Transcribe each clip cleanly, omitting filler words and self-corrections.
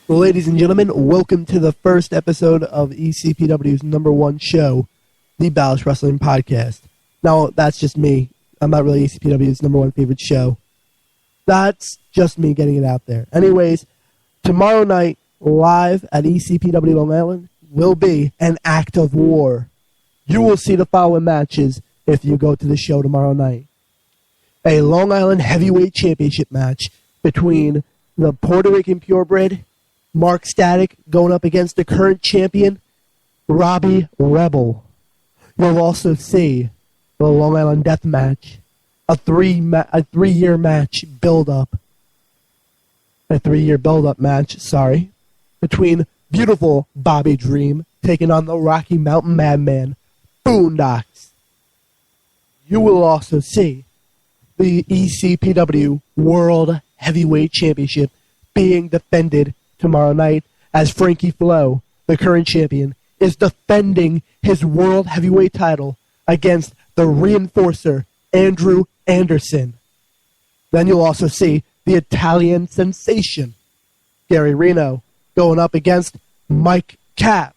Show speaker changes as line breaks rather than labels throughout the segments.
Ladies and gentlemen, welcome to the first episode of ECPW's #1 show, the Ballas Wrestling Podcast. Now, that's just me. I'm not really ECPW's #1 favorite show. That's just me getting it out there. Anyways, tomorrow night, live at ECPW Long Island, will be an act of war. You will see the following matches if you go to the show tomorrow night. A Long Island Heavyweight Championship match between the Puerto Rican purebred Mark Static going up against the current champion, Robbie Rebel. You'll also see the Long Island Death Match, a three-year match build-up. A 3-year build-up match, between beautiful Bobby Dream taking on the Rocky Mountain Madman, Boondocks. You will also see the ECPW World Heavyweight Championship being defended tomorrow night as Frankie Flo, the current champion, is defending his World Heavyweight title against the reinforcer Andrew Anderson. Then you'll also see the Italian sensation Gary Reno going up against Mike Cap.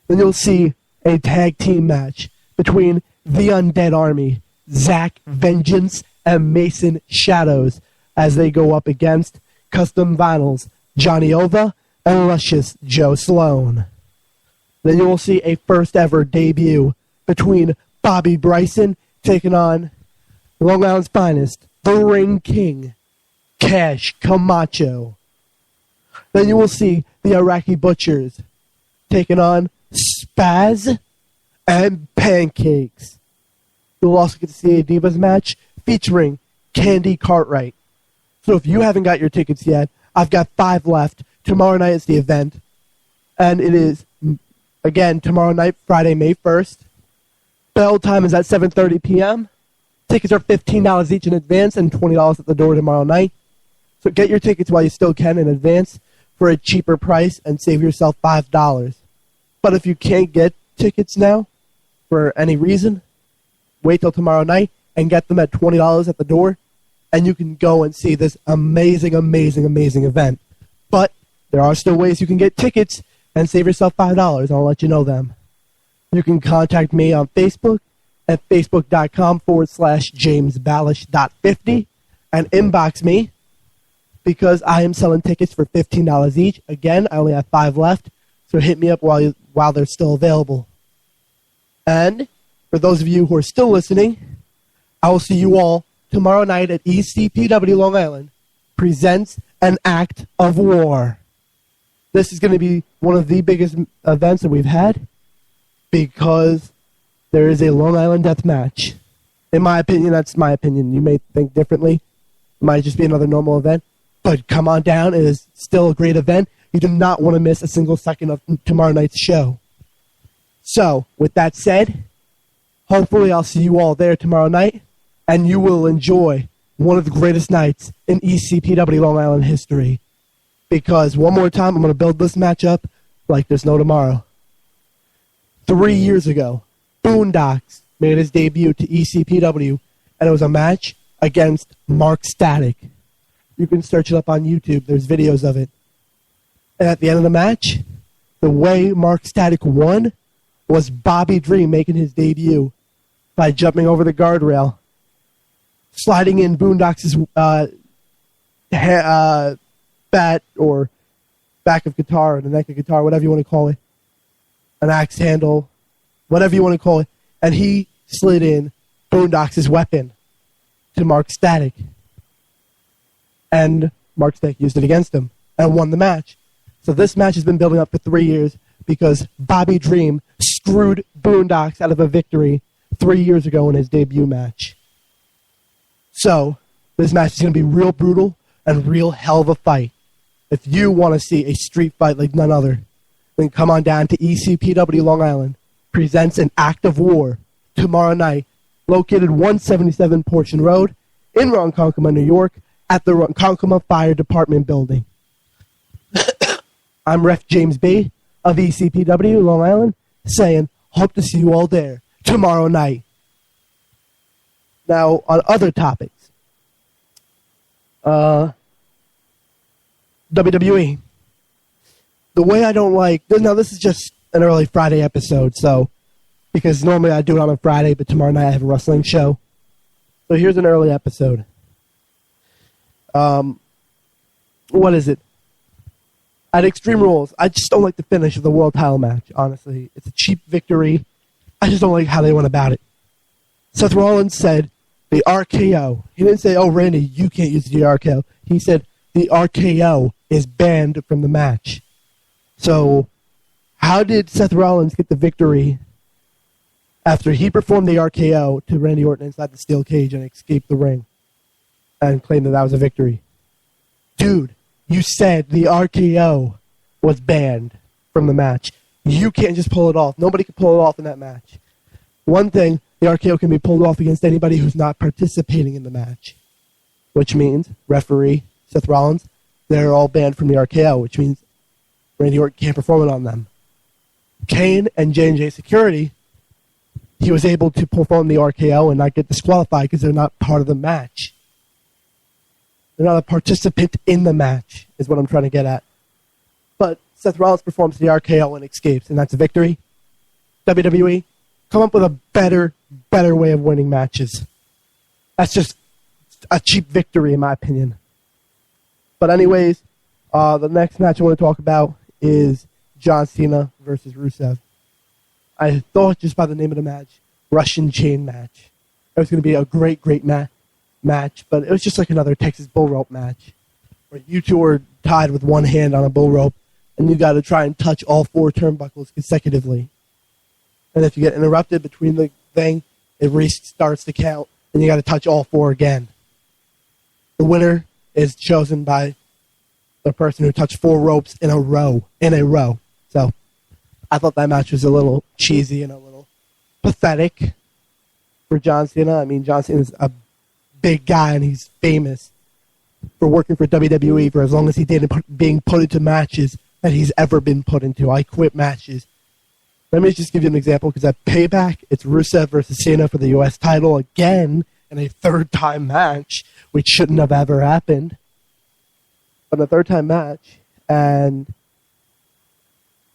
Then you'll see a tag team match between the Undead Army, Zach Vengeance and Mason Shadows, as they go up against Custom Vinyls, Johnny Ova and Luscious Joe Sloan. Then you will see a first ever debut between Bobby Bryson taking on Long Island's finest, the Ring King, Cash Camacho. Then you will see the Iraqi Butchers taking on Spaz and Pancakes. You'll also get to see a Divas match featuring Candy Cartwright. So if you haven't got your tickets yet, I've got 5 left. Tomorrow night is the event. And it is, again, tomorrow night, Friday, May 1st. Bell time is at 7:30 p.m. Tickets are $15 each in advance and $20 at the door tomorrow night. So get your tickets while you still can in advance for a cheaper price and save yourself $5. But if you can't get tickets now for any reason, wait till tomorrow night and get them at $20 at the door, and you can go and see this amazing, amazing, amazing event. But there are still ways you can get tickets and save yourself $5. I'll let you know them. You can contact me on Facebook at facebook.com/JamesBallish.50 and inbox me because I am selling tickets for $15 each. Again, I only have 5 left, so hit me up while they're still available. And for those of you who are still listening, I will see you all tomorrow night at ECPW Long Island presents an act of war. This is going to be one of the biggest events that we've had because there is a Long Island death match. In my opinion, that's my opinion. You may think differently. It might just be another normal event. But come on down. It is still a great event. You do not want to miss a single second of tomorrow night's show. So, with that said, hopefully I'll see you all there tomorrow night, and you will enjoy one of the greatest nights in ECPW Long Island history. Because, one more time, I'm going to build this match up like there's no tomorrow. 3 years ago, Boondocks made his debut to ECPW, and it was a match against Mark Static. You can search it up on YouTube. There's videos of it. And at the end of the match, the way Mark Static won was Bobby Dream making his debut by jumping over the guardrail, sliding in Boondocks' bat or back of guitar, or the neck of guitar, whatever you want to call it, an axe handle, whatever you want to call it, and he slid in Boondocks' weapon to Mark Static. And Mark Static used it against him and won the match. So this match has been building up for 3 years because Bobby Dream screwed Boondocks out of a victory 3 years ago in his debut match. So this match is going to be real brutal and real hell of a fight. If you want to see a street fight like none other, then come on down to ECPW Long Island presents an act of war tomorrow night, located 177 Portion Road in Ronkonkoma, New York, at the Ronkonkoma Fire Department building. I'm Ref James B. of ECPW Long Island saying, hope to see you all there tomorrow night. Now, on other topics, WWE. the way I don't like, now this is just an early Friday episode, so, because normally I do it on a Friday, but tomorrow night I have a wrestling show. So here's an early episode. What is it? At Extreme Rules, I just don't like the finish of the world title match, honestly. It's a cheap victory. I just don't like how they went about it. Seth Rollins said, the RKO. He didn't say, oh, Randy, you can't use the RKO. He said, the RKO is banned from the match. So, how did Seth Rollins get the victory after he performed the RKO to Randy Orton inside the steel cage and escaped the ring and claimed that that was a victory? Dude, you said the RKO was banned from the match. You can't just pull it off. Nobody can pull it off in that match. One thing, the RKO can be pulled off against anybody who's not participating in the match, which means referee, Seth Rollins, they're all banned from the RKO, which means Randy Orton can't perform it on them. Kane and J&J Security, he was able to perform the RKO and not get disqualified because they're not part of the match. They're not a participant in the match, is what I'm trying to get at. But Seth Rollins performs the RKO and escapes, and that's a victory. WWE, come up with a better way of winning matches. That's just a cheap victory, in my opinion. But anyways, the next match I want to talk about is John Cena versus Rusev. I thought just by the name of the match, Russian Chain Match, it was going to be a great match, but it was just like another Texas bull rope match where you two are tied with one hand on a bull rope and you got to try and touch all four turnbuckles consecutively. And if you get interrupted between the thing, it restarts the count and you got to touch all four again. The winner is chosen by the person who touched four ropes in a row. So I thought that match was a little cheesy and a little pathetic for John Cena. I mean, John Cena's a big guy and he's famous for working for WWE for as long as he did, being put into matches that he's ever been put into. I quit matches. Let me just give you an example, because at Payback, it's Rusev versus Cena for the U.S. title again in a third-time match, which shouldn't have ever happened. But a third-time match, and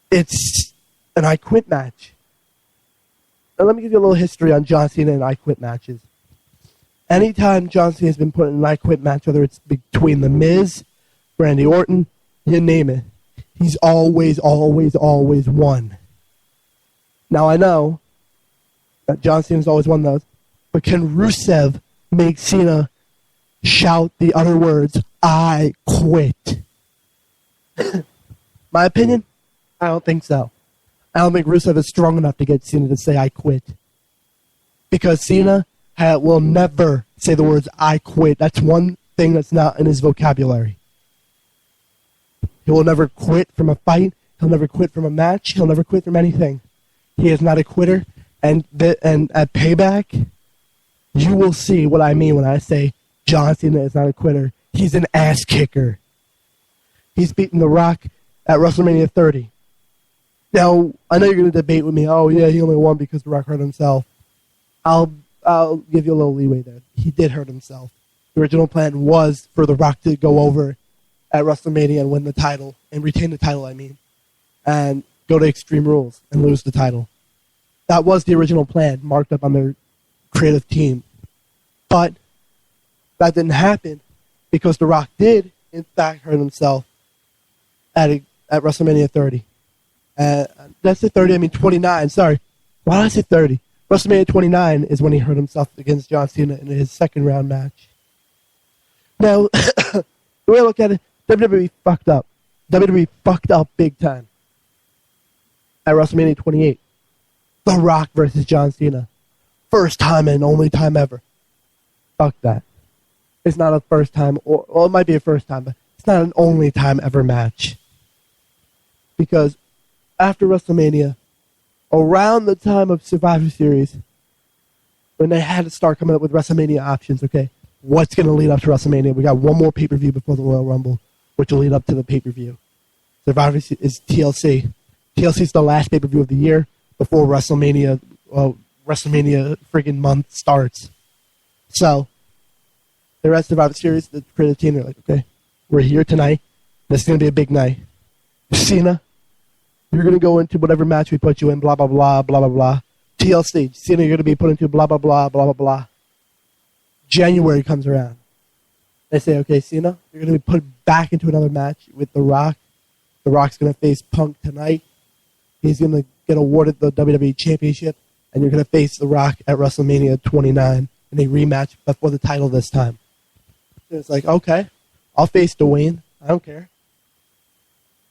it's an I Quit match. Now, let me give you a little history on John Cena and I Quit matches. Anytime John Cena has been put in an I Quit match, whether it's between The Miz, Randy Orton, you name it, he's always won. Now, I know that John Cena's always won those, but can Rusev make Cena shout the other words, I quit? My opinion? I don't think so. I don't think Rusev is strong enough to get Cena to say, I quit. Because Cena will never say the words, I quit. That's one thing that's not in his vocabulary. He will never quit from a fight. He'll never quit from a match. He'll never quit from anything. He is not a quitter. And at Payback, you will see what I mean when I say John Cena is not a quitter. He's an ass kicker. He's beaten The Rock at WrestleMania 30. Now, I know you're going to debate with me, oh, yeah, he only won because The Rock hurt himself. I'll give you a little leeway there. He did hurt himself. The original plan was for The Rock to go over at WrestleMania and win the title, and retain the title, and go to Extreme Rules and lose the title. That was the original plan, marked up on their creative team. But that didn't happen because The Rock did, in fact, hurt himself at WrestleMania 30. That's it, 30, I mean 29, sorry. Why did I say 30? WrestleMania 29 is when he hurt himself against John Cena in his second round match. Now, the way I look at it, WWE fucked up. WWE fucked up big time at WrestleMania 28. The Rock versus John Cena. First time and only time ever. Fuck that. It's not a first time, well, it might be a first time, but it's not an only time ever match. Because after WrestleMania, around the time of Survivor Series, when they had to start coming up with WrestleMania options, okay, what's going to lead up to WrestleMania? We got one more pay-per-view before the Royal Rumble, which will lead up to the pay-per-view. Survivor is TLC. TLC is the last pay-per-view of the year before WrestleMania friggin' month starts. So, they're at Survivor Series, the creative team, they're like, okay, we're here tonight. This is going to be a big night. Cena you're going to go into whatever match we put you in, blah, blah, blah, blah, blah, blah. TLC, Cena, you're going to be put into blah, blah, blah, blah, blah, blah. January comes around. They say, okay, Cena, you're going to be put back into another match with The Rock. The Rock's going to face Punk tonight. He's going to get awarded the WWE Championship, and you're going to face The Rock at WrestleMania 29 in a rematch before the title this time. And it's like, okay, I'll face Dwayne. I don't care.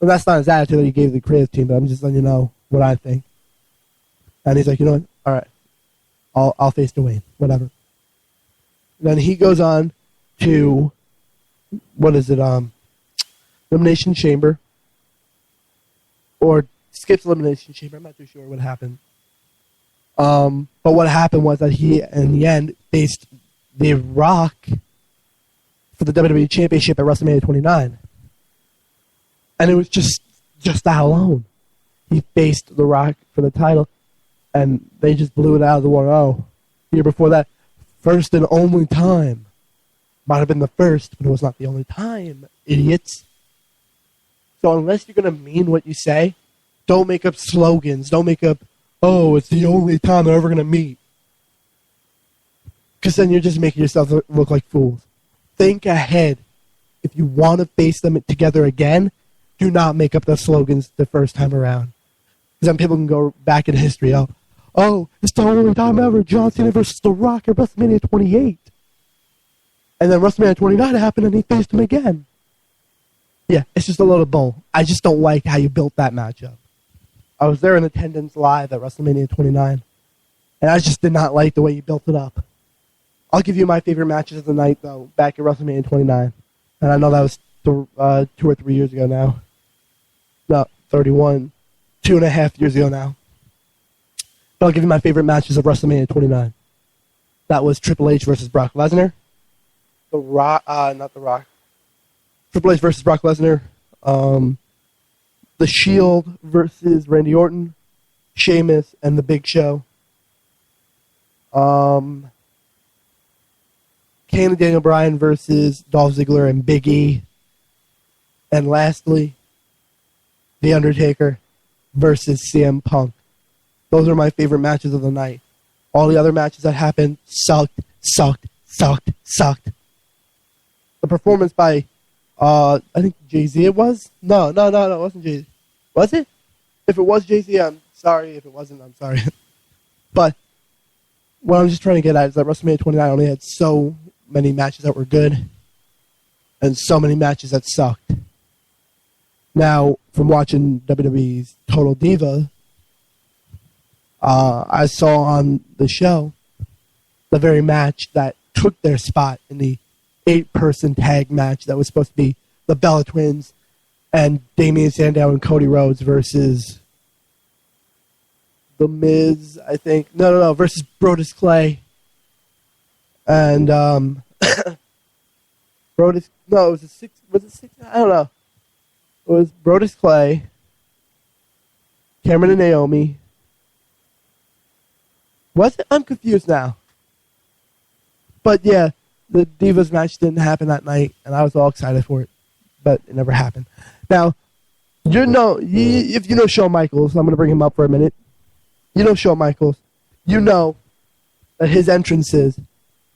And that's not his attitude that he gave the creative team, but I'm just letting you know what I think. And he's like, you know what? All right, I'll face Dwayne, whatever. And then he goes on to, what is it, Elimination Chamber, or skips Elimination Chamber. I'm not too sure what happened. But what happened was that he, in the end, faced The Rock for the WWE Championship at WrestleMania 29. And it was just that alone. He faced The Rock for the title, and they just blew it out of the water. Oh, year before that, first and only time. Might have been the first, but it was not the only time, idiots. So unless you're going to mean what you say, don't make up slogans. Don't make up, oh, it's the only time they're ever going to meet. Because then you're just making yourself look like fools. Think ahead. If you want to face them together again, do not make up the slogans the first time around. Because then people can go back in history. Oh, it's the only time ever. John Cena versus The Rock at WrestleMania 28. And then WrestleMania 29 happened and he faced him again. Yeah, it's just a load of bull. I just don't like how you built that matchup. I was there in attendance live at WrestleMania 29, and I just did not like the way you built it up. I'll give you my favorite matches of the night, though, back at WrestleMania 29. And I know that was 2 or 3 years ago now. No, 31. 2.5 years ago now. But I'll give you my favorite matches of WrestleMania 29. That was Triple H versus Brock Lesnar. The Rock, not The Rock. Triple H versus Brock Lesnar. The Shield versus Randy Orton. Sheamus and The Big Show. Kane and Daniel Bryan versus Dolph Ziggler and Big E. And lastly, The Undertaker versus CM Punk. Those are my favorite matches of the night. All the other matches that happened sucked. The performance by, I think Jay-Z it was? No, it wasn't Jay-Z. Was it? If it was Jay-Z, I'm sorry. If it wasn't, I'm sorry. But what I'm just trying to get at is that WrestleMania 29 only had so many matches that were good and so many matches that sucked. Now, from watching WWE's Total Diva, I saw on the show the very match that took their spot in the 8-person tag match that was supposed to be the Bella Twins and Damian Sandow and Cody Rhodes versus The Miz, I think. No, versus Brodus Clay. And, Brodus, no, it was was it 6? I don't know. It was Brodus Clay, Cameron and Naomi. Was it? I'm confused now. But yeah, the Divas match didn't happen that night, and I was all excited for it, but it never happened. Now, if you know Shawn Michaels, I'm going to bring him up for a minute. You know Shawn Michaels. You know that his entrances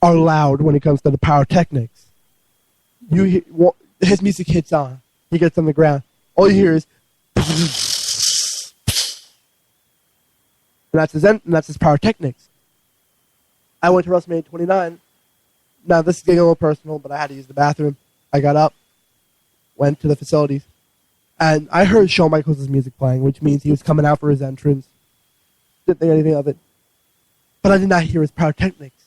are loud when it comes to the pyrotechnics. His music hits on. He gets on the ground. All you hear is, and that's his pyrotechnics. I went to WrestleMania 29. Now, this is getting a little personal, but I had to use the bathroom. I got up, went to the facilities, and I heard Shawn Michaels' music playing, which means he was coming out for his entrance. Didn't think anything of it. But I did not hear his pyrotechnics.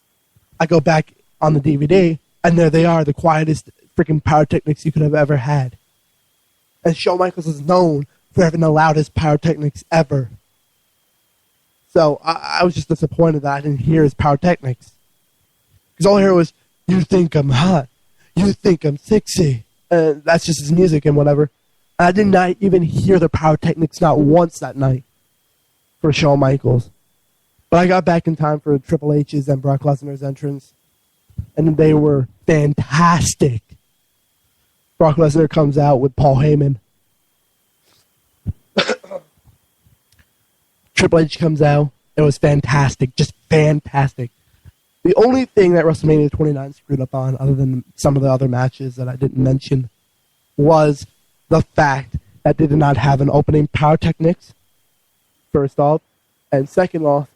I go back on the DVD, and there they are, the quietest freaking pyrotechnics you could have ever had. And Shawn Michaels is known for having the loudest pyrotechnics ever. So I was just disappointed that I didn't hear his pyrotechnics. Because all I heard was, you think I'm hot. You think I'm sexy. And that's just his music and whatever. And I did not even hear the pyrotechnics not once that night for Shawn Michaels. But I got back in time for Triple H's and Brock Lesnar's entrance. And they were fantastic. Brock Lesnar comes out with Paul Heyman. Triple H comes out. It was fantastic, just fantastic. The only thing that WrestleMania 29 screwed up on, other than some of the other matches that I didn't mention, was the fact that they did not have an opening pyrotechnics, first off, and second off,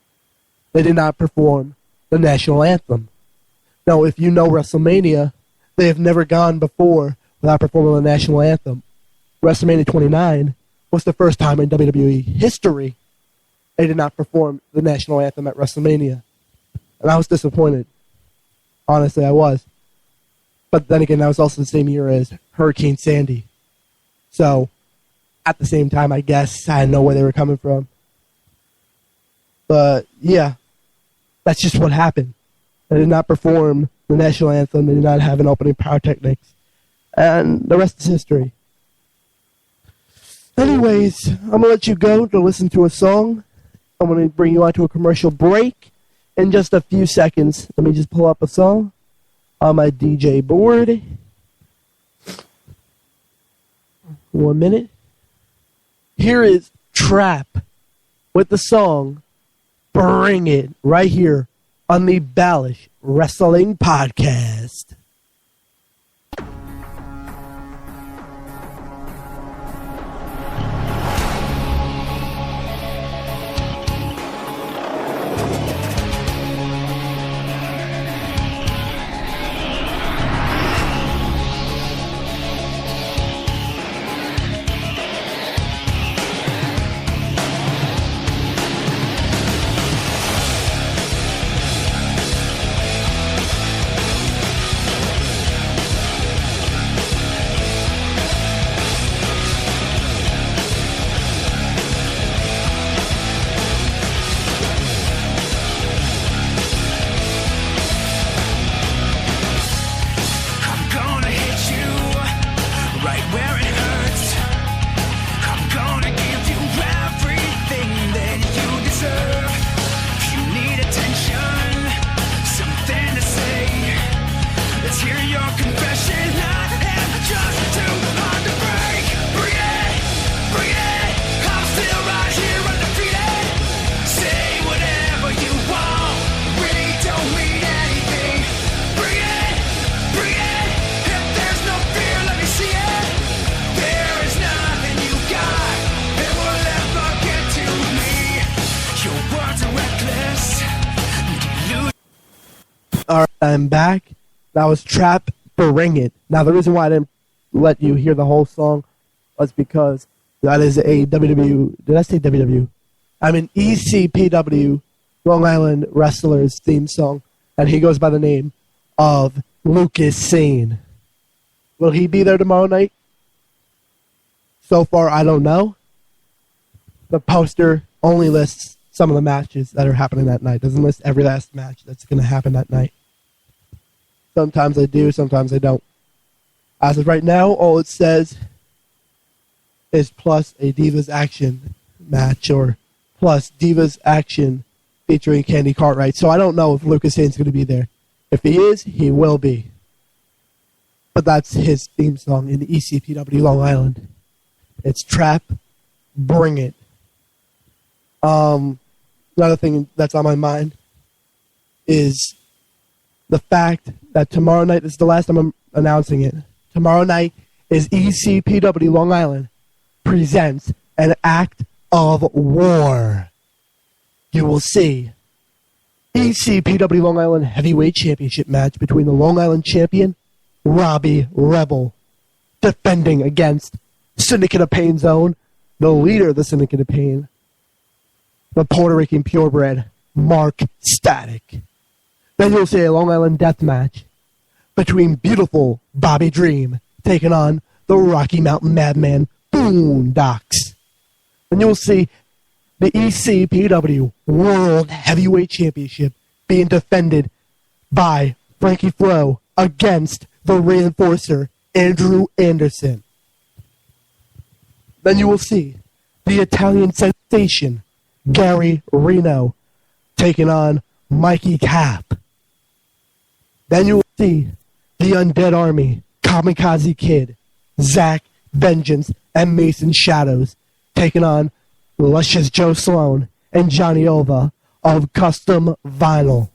they did not perform the national anthem. Now, if you know WrestleMania, they have never gone before without performing the national anthem. WrestleMania 29 was the first time in WWE history they did not perform the national anthem at WrestleMania. And I was disappointed. Honestly, I was. But then again, that was also the same year as Hurricane Sandy. So, at the same time, I guess I know where they were coming from. But, yeah, that's just what happened. They did not perform the national anthem. They did not have an opening pyrotechnics. And the rest is history. Anyways, I'm going to let you go to listen to a song. I'm going to bring you on to a commercial break in just a few seconds. Let me just pull up a song on my DJ board. 1 minute. Here is Trap with the song Bring It right here on the Ballish Wrestling Podcast. Alright, I'm back. That was Trap Bring It. Now, the reason why I didn't let you hear the whole song was because that is a WW... Did I say WW? I'm an ECPW Long Island Wrestlers theme song, and he goes by the name of Lucas Sane. Will he be there tomorrow night? So far, I don't know. The poster only lists some of the matches that are happening that night. Doesn't list every last match that's going to happen that night. Sometimes I do, sometimes I don't. As of right now, all it says is plus a Divas Action match or plus Divas Action featuring Candy Cartwright. So I don't know if Lucas Sane's going to be there. If he is, he will be. But that's his theme song in the ECPW Long Island. It's Trap, Bring It. Another thing that's on my mind is the fact that tomorrow night, this is the last time I'm announcing it, tomorrow night is ECPW Long Island presents an Act of War. You will see ECPW Long Island Heavyweight Championship match between the Long Island champion, Robbie Rebel, defending against Syndicate of Pain Zone, the leader of the Syndicate of Pain, the Puerto Rican purebred, Mark Static. Then you'll see a Long Island death match between beautiful Bobby Dream taking on the Rocky Mountain Madman Boondocks. And you'll see the ECPW World Heavyweight Championship being defended by Frankie Flo against the Reinforcer, Andrew Anderson. Then you will see the Italian sensation, Gary Reno, taking on Mikey Cap. Then you will see the Undead Army, Kamikaze Kid, Zach Vengeance, and Mason Shadows taking on Luscious Joe Sloan and Johnny Ova of Custom Vinyl.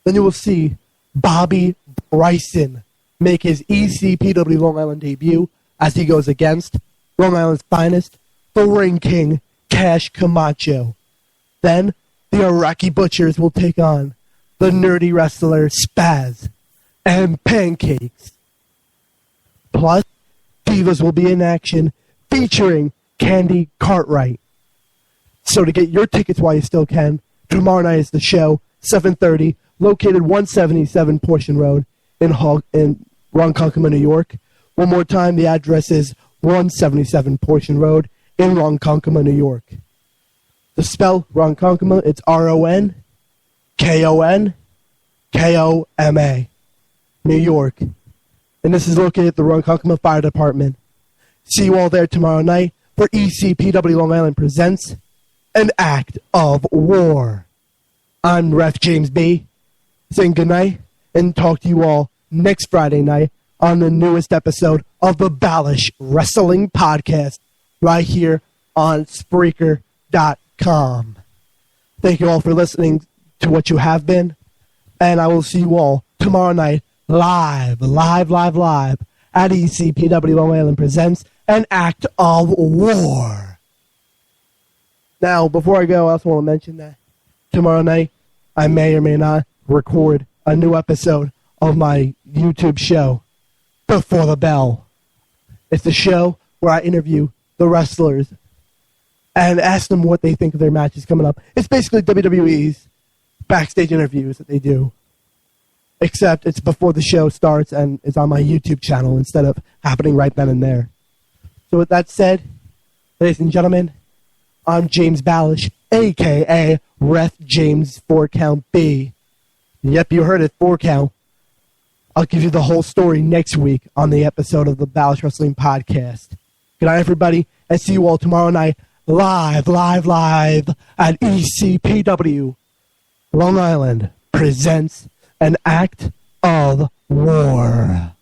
Then you will see Bobby Bryson make his ECPW Long Island debut as he goes against Long Island's finest, the Ring King, Cash Camacho. Then the Iraqi Butchers will take on the nerdy wrestler Spaz and Pancakes. Plus, Divas will be in action featuring Candy Cartwright. So to get your tickets while you still can, tomorrow night is the show, 7:30, located 177 Portion Road in Ronkonkoma, New York. One more time, the address is 177 Portion Road in Ronkonkoma, New York. To spell Ronkonkoma, it's RONKONKOMA, New York. And this is located at the Ronkonkoma Fire Department. See you all there tomorrow night for ECPW Long Island presents An Act of War. I'm Ref James B. Saying goodnight and talk to you all next Friday night on the newest episode of the Balish Wrestling Podcast right here on Spreaker.com. Thank you all for listening to what you have been, and I will see you all tomorrow night live at ECPW Long Island presents An Act of War. Now, before I go, I also want to mention that tomorrow night I may or may not record a new episode of my YouTube show, Before the Bell. It's a show where I interview the wrestlers and ask them what they think of their matches coming up. It's basically WWE's backstage interviews that they do, except it's before the show starts and it's on my YouTube channel instead of happening right then and there. So with that said, ladies and gentlemen, I'm James Balish, a.k.a. Ref James 4 Count B. Yep, you heard it, 4 count. I'll give you the whole story next week on the episode of the Balish Wrestling Podcast. Good night, everybody, and see you all tomorrow night live at ECPW Long Island presents An Act of War.